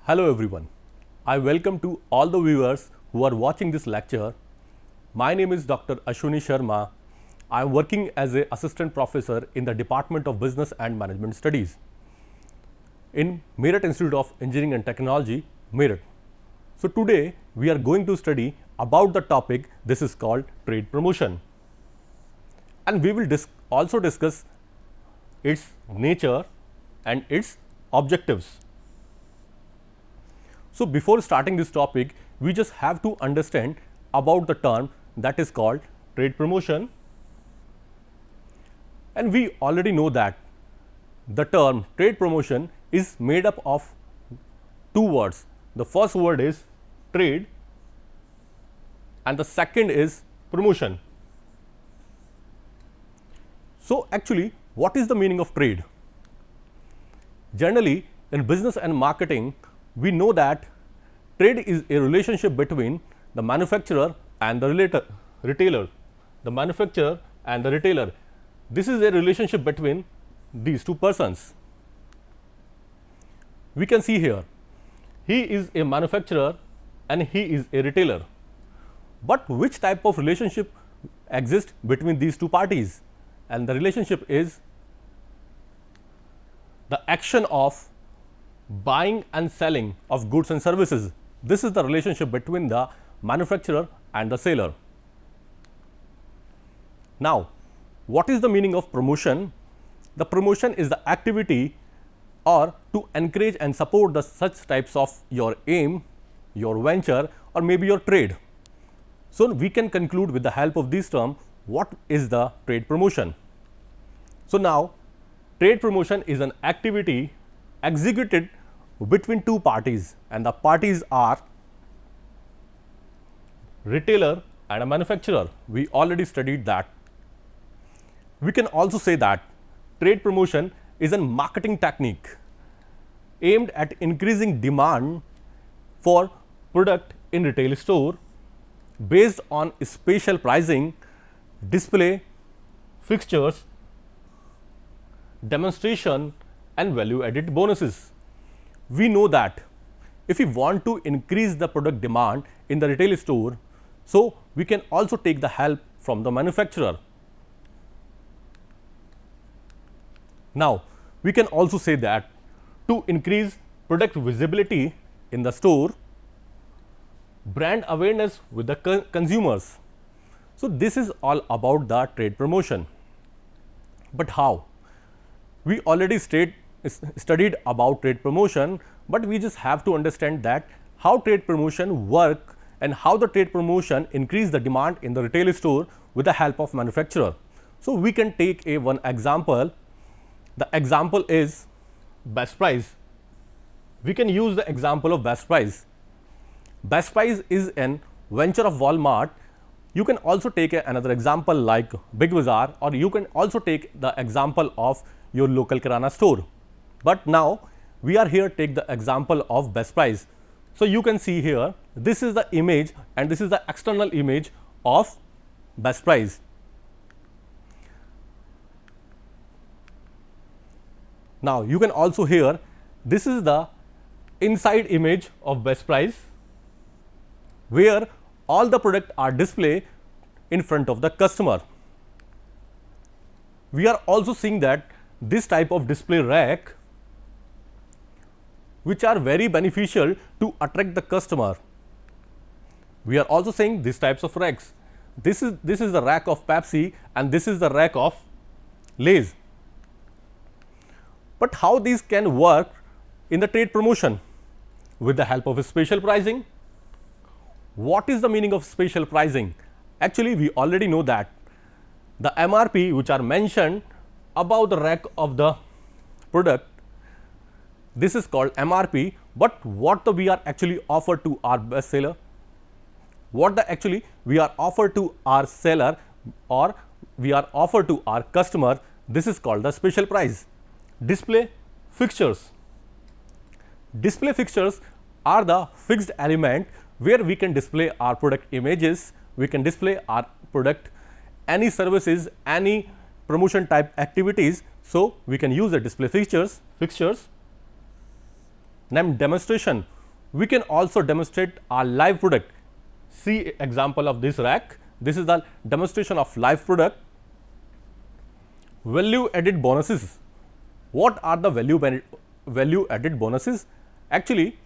Hello everyone. I welcome to all the viewers who are watching this lecture. My name is Dr. Ashwini Sharma. I am working as an assistant professor in the Department of Business and Management Studies in Meerut Institute of Engineering and Technology, Meerut. So today we are going to study about the topic. This is called trade promotion, and we will also discuss its nature and its objectives. So before starting this topic, we just have to understand about the term that is called trade promotion, and we already know that the term trade promotion is made up of two words. The first word is trade and the second is promotion. So actually, what is the meaning of trade? Generally, in business and marketing, we know that trade is a relationship between the manufacturer and the retailer. The manufacturer and the retailer. This is a relationship between these two persons. We can see here, he is a manufacturer and he is a retailer. But which type of relationship exists between these two parties? And the relationship is the action of buying and selling of goods and services. This is the relationship between the manufacturer and the seller. Now, what is the meaning of promotion? The promotion is the activity or to encourage and support the such types of your aim, your venture, or maybe your trade. So we can conclude with the help of this term what is the trade promotion. So now, trade promotion is an activity executed between two parties, and the parties are retailer and a manufacturer. We already studied that. We can also say that trade promotion is a marketing technique aimed at increasing demand for product in retail store based on special pricing, display, fixtures, demonstration and value added bonuses. We know that if we want to increase the product demand in the retail store, so we can also take the help from the manufacturer. Now, we can also say that to increase product visibility in the store, brand awareness with the consumers. So this is all about the trade promotion. But how? We already studied about trade promotion, but we just have to understand that how trade promotion work and how the trade promotion increase the demand in the retail store with the help of manufacturer. So we can take one example. The example is best price. We can use the example of best price. Best price is an venture of Walmart. You can also take another example like Big Bazaar, or you can also take the example of your local kirana store. But now we are here take the example of best price. So you can see here, this is the image and this is the external image of best price. Now you can also hear, this is the inside image of best price, where all the products are displayed in front of the customer. We are also seeing that this type of display rack, which are very beneficial to attract the customer. We are also saying these types of racks. This is the rack of Pepsi and this is the rack of Lay's. But how these can work in the trade promotion? With the help of special pricing. What is the meaning of special pricing? Actually, we already know that the MRP which are mentioned above the rack of the product, this is called MRP. But what we are actually offered to our best seller? What actually we are offered to our seller or we are offered to our customer, this is called the special price. Display fixtures. Display fixtures are the fixed element where we can display our product images, we can display our product, any services, any promotion type activities. So we can use the display fixtures. Named demonstration. we can also demonstrate our live product. See example of this rack. This is the demonstration of live product. Value added bonuses. What are the value added bonuses? Actually,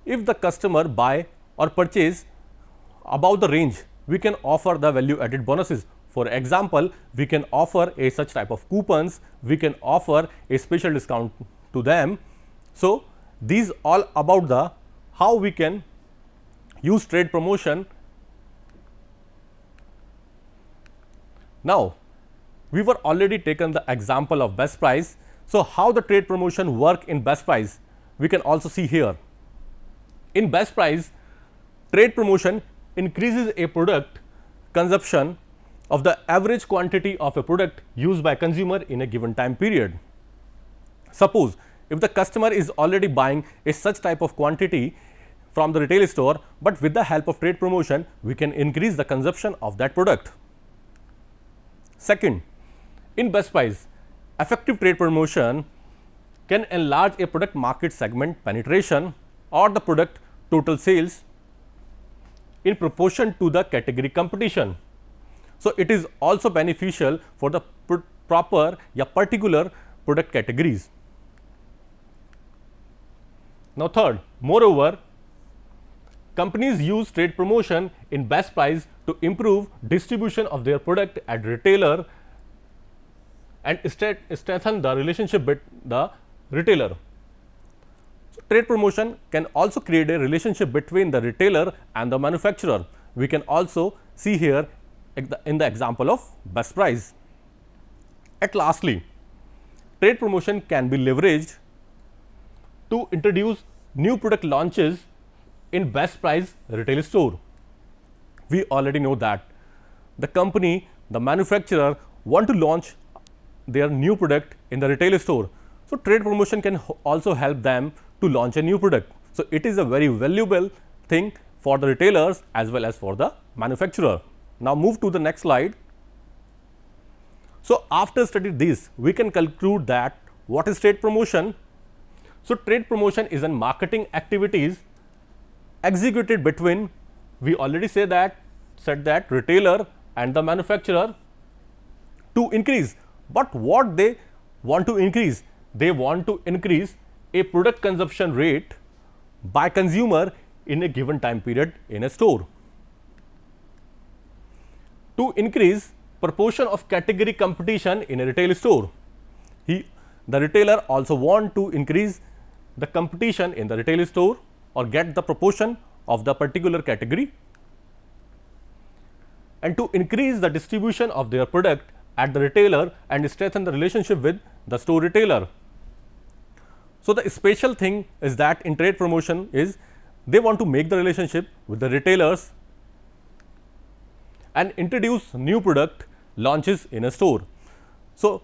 if the customer buy or purchase above the range, we can offer the value added bonuses. For example, we can offer a such type of coupons, we can offer a special discount to them. So, these all about the how we can use trade promotion. Now, we were already taken the example of best price. So, how the trade promotion work in best price, we can also see here. In best price, trade promotion increases a product consumption of the average quantity of a product used by consumer in a given time period. Suppose if the customer is already buying a such type of quantity from the retail store, but with the help of trade promotion, we can increase the consumption of that product. Second, in best price, effective trade promotion can enlarge a product market segment penetration or the product total sales in proportion to the category competition. So, it is also beneficial for the proper या particular product categories. Now, third, moreover, companies use trade promotion in best price to improve distribution of their product at retailer and strengthen the relationship with the retailer. So, trade promotion can also create a relationship between the retailer and the manufacturer. We can also see here in the example of best price. At lastly, trade promotion can be leveraged to introduce new product launches in best price retail store. We already know that the company, the manufacturer want to launch their new product in the retail store. So, trade promotion can also help them to launch a new product. So, it is a very valuable thing for the retailers as well as for the manufacturer. Now, move to the next slide. So, after studying this, we can conclude that what is trade promotion? So, trade promotion is an marketing activities executed between, we already said that retailer and the manufacturer to increase. But what they want to increase? They want to increase a product consumption rate by consumer in a given time period in a store. To increase proportion of category competition in a retail store. The retailer also want to increase the competition in the retail store or get the proportion of the particular category, and to increase the distribution of their product at the retailer and strengthen the relationship with the store retailer. So, the special thing is that in trade promotion is they want to make the relationship with the retailers and introduce new product launches in a store. So,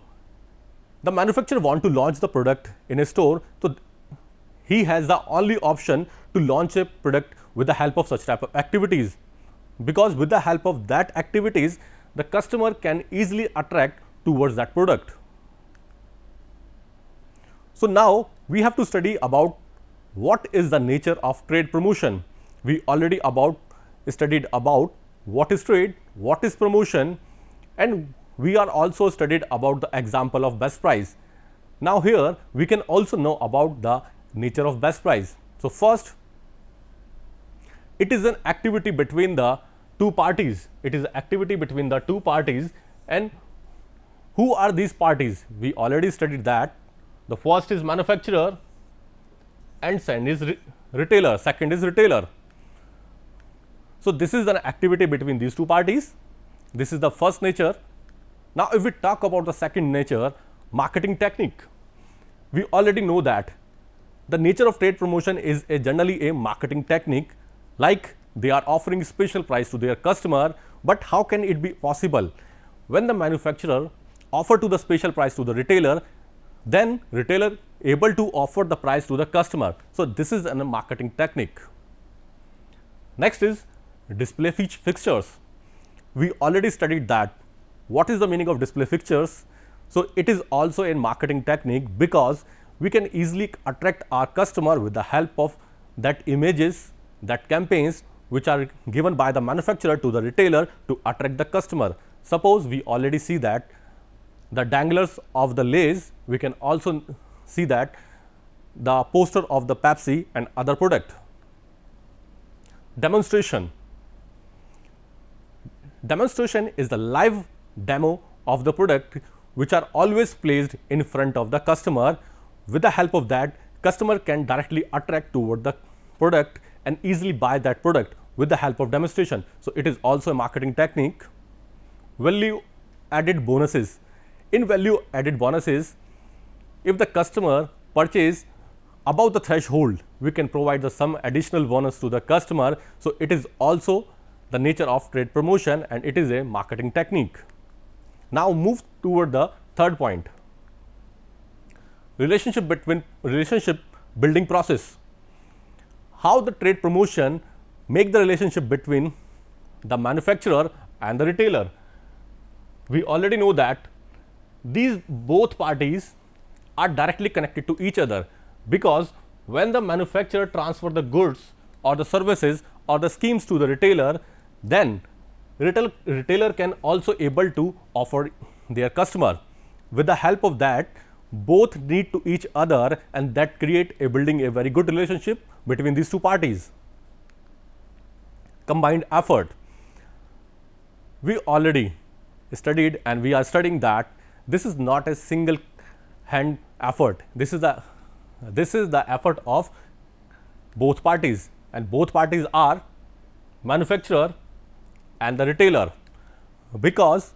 the manufacturer want to launch the product in a store. So, he has the only option to launch a product with the help of such type of activities, because with the help of that activities, the customer can easily attract towards that product. So, now we have to study about what is the nature of trade promotion. We already studied about what is trade, what is promotion, and we are also studied about the example of best price. Now, here we can also know about the nature of best price. So, first, it is an activity between the two parties. It is an activity between the two parties, and who are these parties? We already studied that. The first is manufacturer and second is retailer. So, this is an activity between these two parties. This is the first nature. Now, if we talk about the second nature, marketing technique, we already know that the nature of trade promotion is generally a marketing technique, like they are offering special price to their customer. But how can it be possible? When the manufacturer offer to the special price to the retailer, then retailer able to offer the price to the customer. So, this is a marketing technique. Next is display fixtures. We already studied that. What is the meaning of display fixtures? So, it is also a marketing technique, because we can easily attract our customer with the help of that images, that campaigns which are given by the manufacturer to the retailer to attract the customer. Suppose we already see that the danglers of the Lay's, we can also see that the poster of the Pepsi and other product. Demonstration. Demonstration is the live demo of the product which are always placed in front of the customer. With the help of that, customer can directly attract toward the product and easily buy that product with the help of demonstration. So, it is also a marketing technique. Value added bonuses. In value added bonuses, if the customer purchase above the threshold, we can provide some additional bonus to the customer. So, it is also the nature of trade promotion and it is a marketing technique. Now, move toward the third point, relationship building process. How the trade promotion make the relationship between the manufacturer and the retailer. We already know that these both parties are directly connected to each other, because when the manufacturer transfer the goods or the services or the schemes to the retailer, then retailer can also able to offer their customer. With the help of that, both need to each other and that create a building a very good relationship between these two parties. Combined effort. We already studied and we are studying that this is not a single hand effort. This is the effort of both parties, and both parties are manufacturer and the retailer, because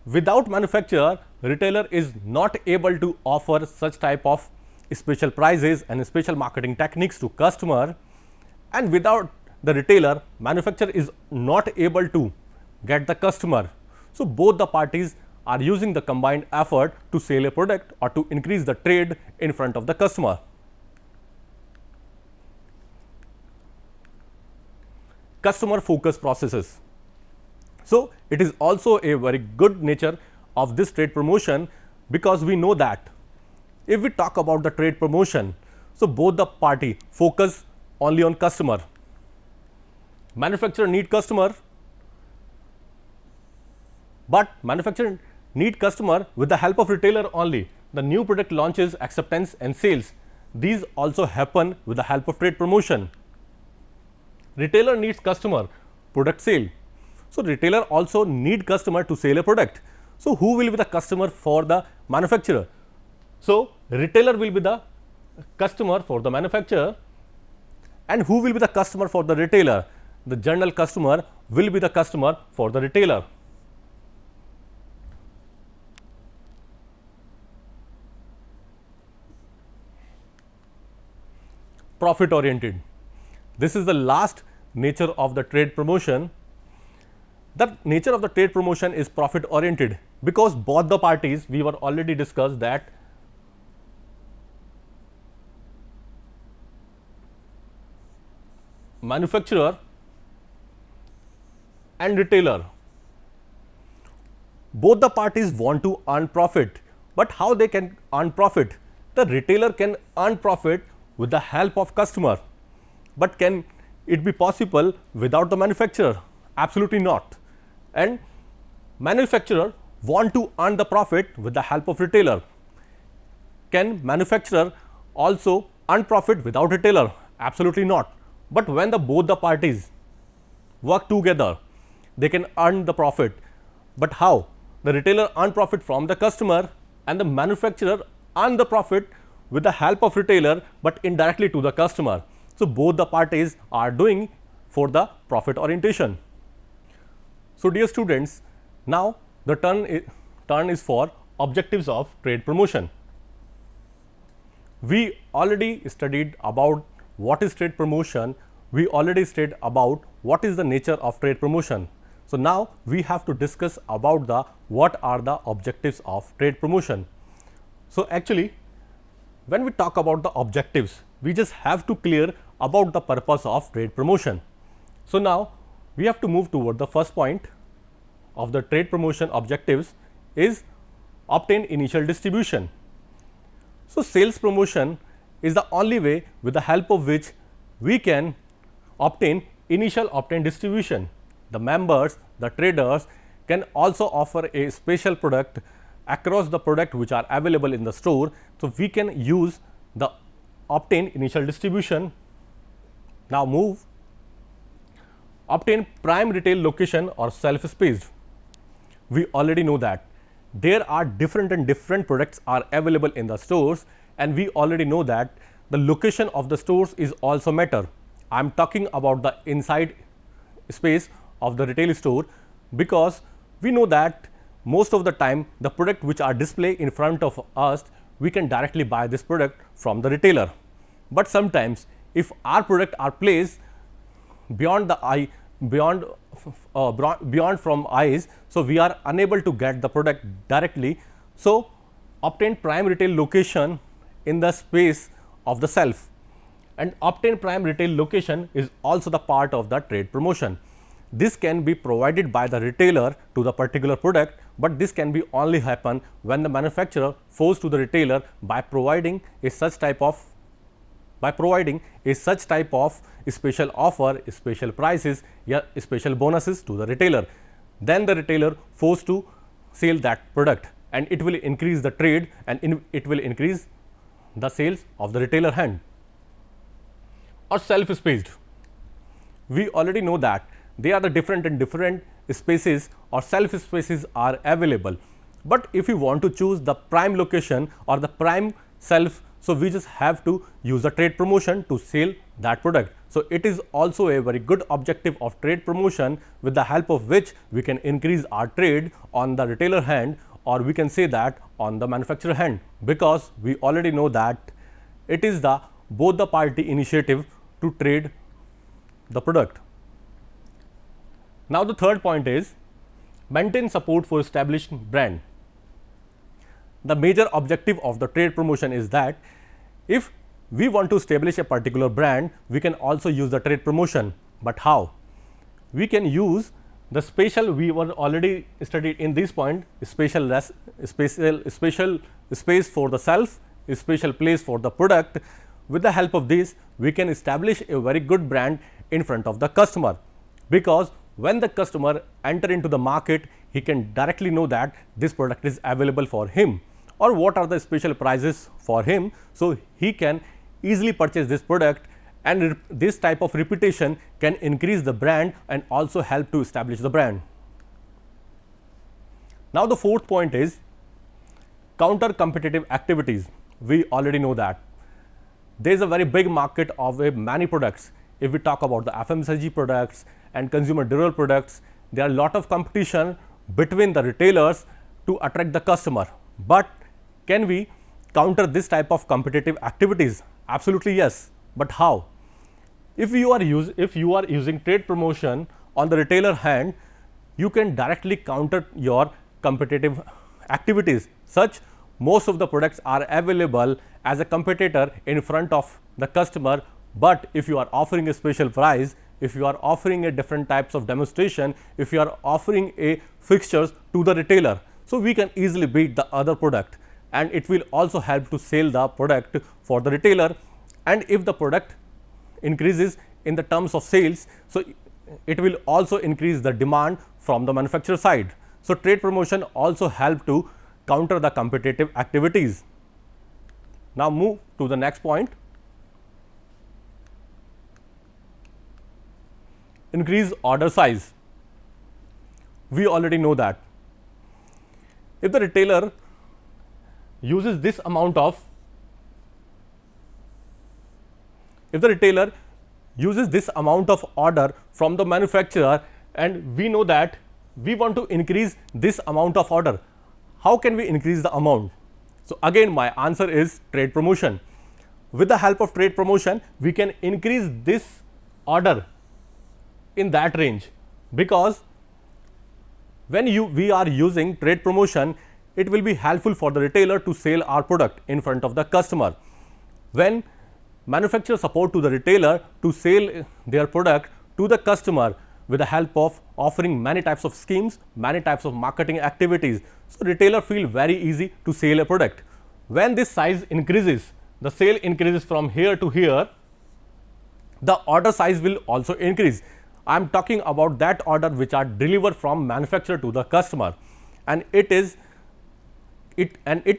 without manufacturer, retailer is not able to offer such type of special prices and special marketing techniques to customer, and without the retailer, manufacturer is not able to get the customer. So, both the parties are using the combined effort to sell a product or to increase the trade in front of the customer. Customer focus processes. So, it is also a very good nature of this trade promotion, because we know that if we talk about the trade promotion, so both the party focus only on customer. Manufacturer need customer, but manufacturer need customer with the help of retailer only. The new product launches, acceptance and sales, these also happen with the help of trade promotion. Retailer needs customer, product sale. So, retailer also need customer to sell a product. So, who will be the customer for the manufacturer? So, retailer will be the customer for the manufacturer, and who will be the customer for the retailer? The general customer will be the customer for the retailer. Profit oriented. This is the last nature of the trade promotion. The nature of the trade promotion is profit oriented, because both the parties, we were already discussed that manufacturer and retailer, both the parties want to earn profit, but how they can earn profit? The retailer can earn profit with the help of customer, but can it be possible without the manufacturer? Absolutely not. And manufacturer want to earn the profit with the help of retailer. Can manufacturer also earn profit without retailer? Absolutely not. But when both the parties work together, they can earn the profit. But how? The retailer earn profit from the customer and the manufacturer earn the profit with the help of retailer, but indirectly to the customer. So, both the parties are doing for the profit orientation. So, dear students, now the turn is for objectives of trade promotion. We already studied about what is trade promotion, we already studied about what is the nature of trade promotion. So, now we have to discuss about what are the objectives of trade promotion. So, actually when we talk about the objectives, we just have to clear about the purpose of trade promotion. So, now we have to move toward the first point of the trade promotion objectives is obtain initial distribution. So, sales promotion is the only way with the help of which we can obtain initial opt-in distribution. The members, the traders can also offer a special product across the product which are available in the store. So, we can use the opt-in initial distribution. Now, move obtain prime retail location or self-spaced. We already know that there are different products are available in the stores, and we already know that the location of the stores is also matter. I am talking about the inside space of the retail store, because we know that most of the time the product which are displayed in front of us, we can directly buy this product from the retailer. But sometimes if our product are placed beyond the eye, beyond from eyes, so we are unable to get the product directly. So, obtain prime retail location in the space of the shelf, and obtain prime retail location is also the part of the trade promotion. This can be provided by the retailer to the particular product, but this can be only happen when the manufacturer forced to the retailer by providing a such type of special offer, special prices, yeah, special bonuses to the retailer. Then the retailer forced to sell that product, and it will increase the trade, and it will increase the sales of the retailer hand. Or self-spaced, we already know that they are the different spaces or self spaces are available. But if you want to choose the prime location or the prime shelf, so we just have to use the trade promotion to sell that product. So, it is also a very good objective of trade promotion, with the help of which we can increase our trade on the retailer hand, or we can say that on the manufacturer hand, because we already know that it is the both the party initiative to trade the product. Now, the third point is maintain support for established brand. The major objective of the trade promotion is that if we want to establish a particular brand, we can also use the trade promotion. But how? We can use the special, we were already studied in this point, special space for the shelf, special place for the product. With the help of this, we can establish a very good brand in front of the customer, because when the customer enter into the market, he can directly know that this product is available for him, or what are the special prices for him. So, he can easily purchase this product, and this type of reputation can increase the brand and also help to establish the brand. Now, the fourth point is counter competitive activities. We already know that there is a very big market of many products. If we talk about the FMCG products and consumer durable products, there are a lot of competition between the retailers to attract the customer. But can we counter this type of competitive activities? Absolutely yes. But how? If you are using trade promotion on the retailer hand, you can directly counter your competitive activities. Such most of the products are available as a competitor in front of the customer, but if you are offering a special price, if you are offering a different types of demonstration, if you are offering a fixtures to the retailer, so we can easily beat the other product, and it will also help to sell the product for the retailer. And if the product increases in the terms of sales, so it will also increase the demand from the manufacturer side. So, trade promotion also help to counter the competitive activities. Now, move to the next point. Increase order size. We already know that if the retailer uses this amount of order from the manufacturer, and we know that we want to increase this amount of order, how can we increase the amount? So, again my answer is trade promotion. With the help of trade promotion, we can increase this order in that range, because when we are using trade promotion, it will be helpful for the retailer to sell our product in front of the customer. When manufacturer support to the retailer to sell their product to the customer with the help of offering many types of schemes, many types of marketing activities, so retailer feel very easy to sell a product. When this size increases, the sale increases from here to here, the order size will also increase. I am talking about that order which are delivered from manufacturer to the customer, and it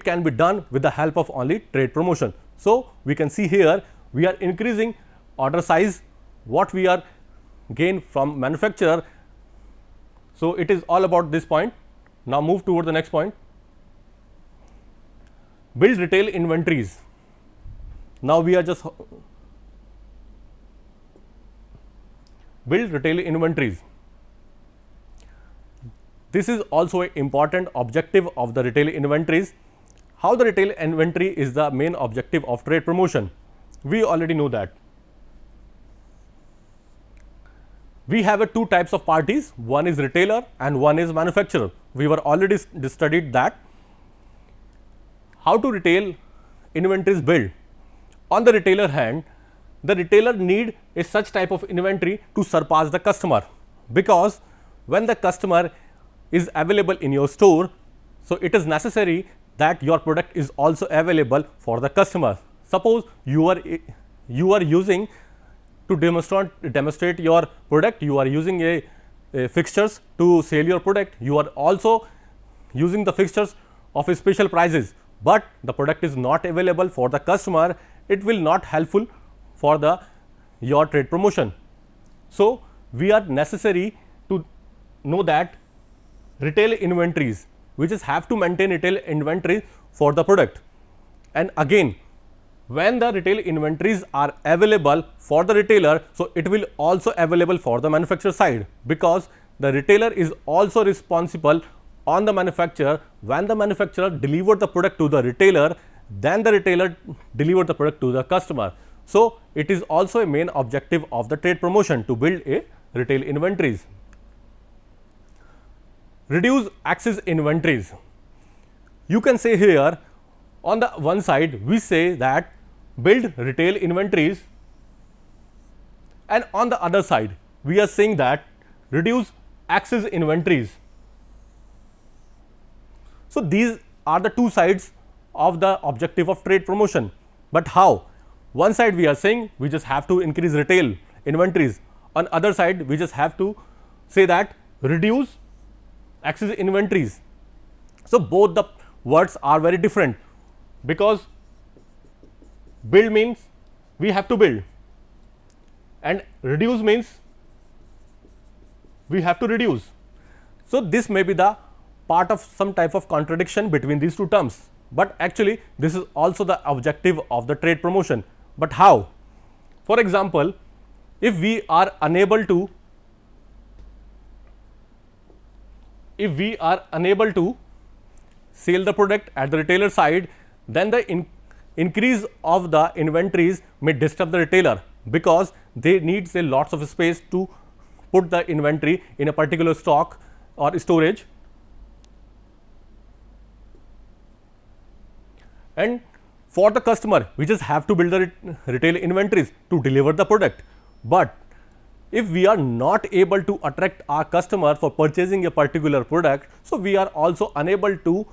can be done with the help of only trade promotion. So, we can see here we are increasing order size, what we are gain from manufacturer. So, it is all about this point. Now, move toward the next point. Build retail inventories. Now, we are just build retail inventories. This is also an important objective of the retail inventories. How the retail inventory is the main objective of trade promotion? We already know that. We have two types of parties, one is retailer and one is manufacturer. We were already studied that. How to retail inventories build? On the retailer hand, the retailer need a such type of inventory to surpass the customer, because when the customer is available in your store, so it is necessary that your product is also available for the customer. Suppose you are using to demonstrate your product, you are using a fixtures to sell your product, you are also using the fixtures of a special prices, but the product is not available for the customer, it will not helpful for the your trade promotion. So, we are necessary to know that retail inventories, which is have to maintain retail inventory for the product. And again, when the retail inventories are available for the retailer, so it will also available for the manufacturer side, because the retailer is also responsible on the manufacturer. When the manufacturer deliver the product to the retailer, then the retailer deliver the product to the customer. So, it is also a main objective of the trade promotion to build a retail inventories. Reduce excess inventories. You can say here on the one side we say that build retail inventories, and on the other side we are saying that reduce excess inventories. So, these are the two sides of the objective of trade promotion, but how? One side we are saying we just have to increase retail inventories, on other side we just have to say that reduce excess inventories. So, both the words are very different, because build means we have to build and reduce means we have to reduce. So, this may be the part of some type of contradiction between these two terms, but actually this is also the objective of the trade promotion. But how? For example, if we are unable to sell the product at the retailer side, then the increase of the inventories may disturb the retailer, because they need say lots of space to put the inventory in a particular stock or storage. And for the customer, we just have to build the retail inventories to deliver the product. But if we are not able to attract our customer for purchasing a particular product, so we are also unable to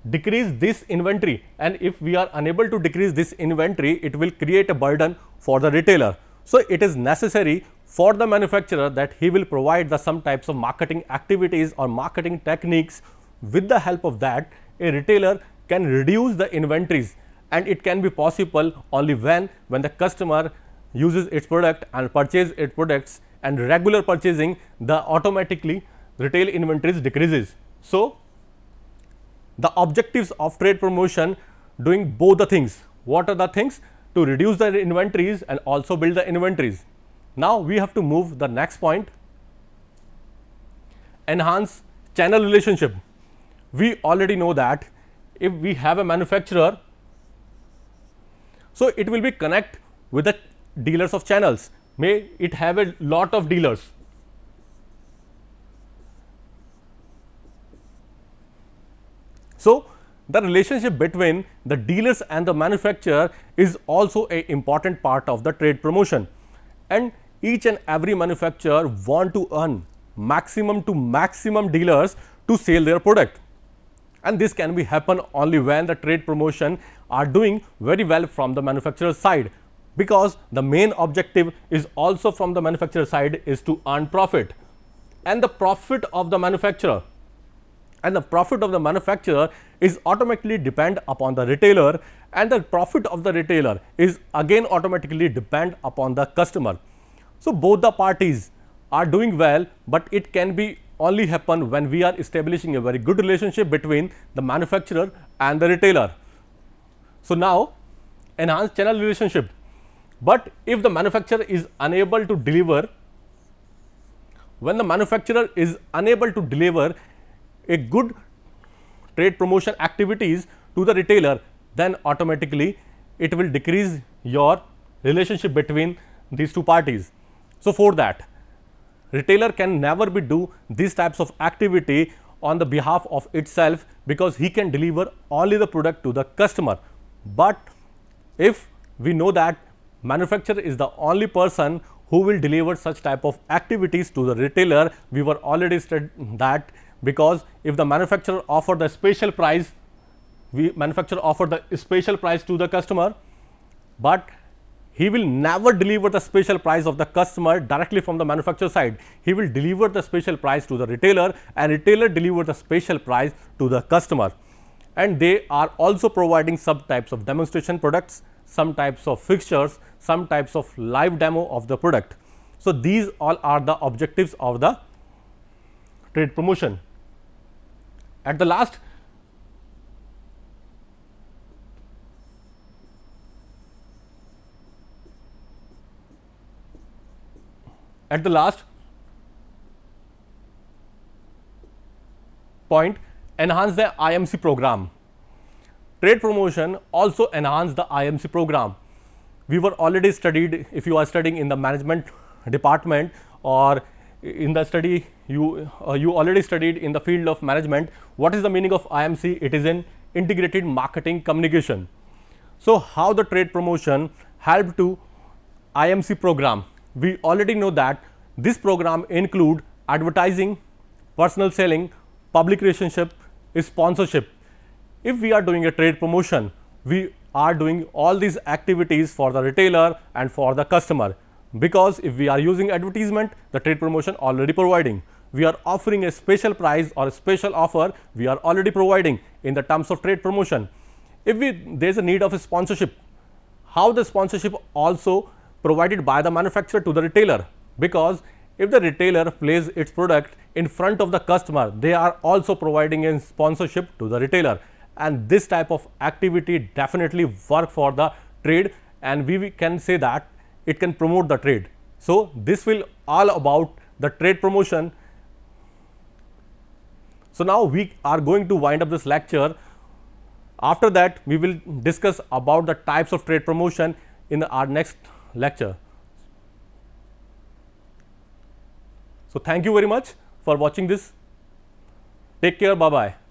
decrease this inventory, and if we are unable to decrease this inventory, it will create a burden for the retailer. So, it is necessary for the manufacturer that he will provide the some types of marketing activities or marketing techniques. With the help of that, a retailer can reduce the inventories, and it can be possible only when the customer uses its product and purchase its products, and regular purchasing, the automatically retail inventories decreases. So, the objectives of trade promotion doing both the things. What are the things? To reduce the inventories and also build the inventories. Now, we have to move the next point. Enhance channel relationship. We already know that if we have a manufacturer, so it will be connect with the dealers of channels. May it have a lot of dealers. So, the relationship between the dealers and the manufacturer is also an important part of the trade promotion, and each and every manufacturer want to earn maximum to maximum dealers to sell their product, and this can be happen only when the trade promotion are doing very well from the manufacturer side. because the main objective is also from the manufacturer side is to earn profit, and the profit of the manufacturer is automatically depend upon the retailer, and the profit of the retailer is again automatically depend upon the customer. So both the parties are doing well, but it can be only happen when we are establishing a very good relationship between the manufacturer and the retailer. So now enhance channel relationship, but if the manufacturer is unable to deliver, when the manufacturer is unable to deliver a good trade promotion activities to the retailer, then automatically it will decrease your relationship between these two parties. So for that, retailer can never be do these types of activity on the behalf of itself, because he can deliver only the product to the customer. But if we know that manufacturer is the only person who will deliver such type of activities to the retailer, we were already studied that, because if the manufacturer offer the special price, manufacturer offer the special price to the customer, but he will never deliver the special price of the customer directly from the manufacturer side. He will deliver the special price to the retailer, and retailer deliver the special price to the customer. And they are also providing some types of demonstration products, some types of fixtures, some types of live demo of the product. So these all are the objectives of the trade promotion. At the last, point, enhance the IMC program. Trade promotion also enhance the IMC program. We were already studied, if you are studying in the management department or in the study, you already studied in the field of management. What is the meaning of IMC? It is an integrated marketing communication. So how the trade promotion help to IMC program? We already know that this program include advertising, personal selling, public relationship, sponsorship. If we are doing a trade promotion, we are doing all these activities for the retailer and for the customer, because if we are using advertisement, the trade promotion already providing. We are offering a special price or a special offer, we are already providing in the terms of trade promotion. If there is a need of a sponsorship, how the sponsorship also provided by the manufacturer to the retailer, because if the retailer places its product in front of the customer, they are also providing a sponsorship to the retailer, and this type of activity definitely work for the trade, and we can say that it can promote the trade. So this will all about the trade promotion. So now we are going to wind up this lecture. After that, we will discuss about the types of trade promotion in our next lecture. So thank you very much for watching this. Take care. Bye bye.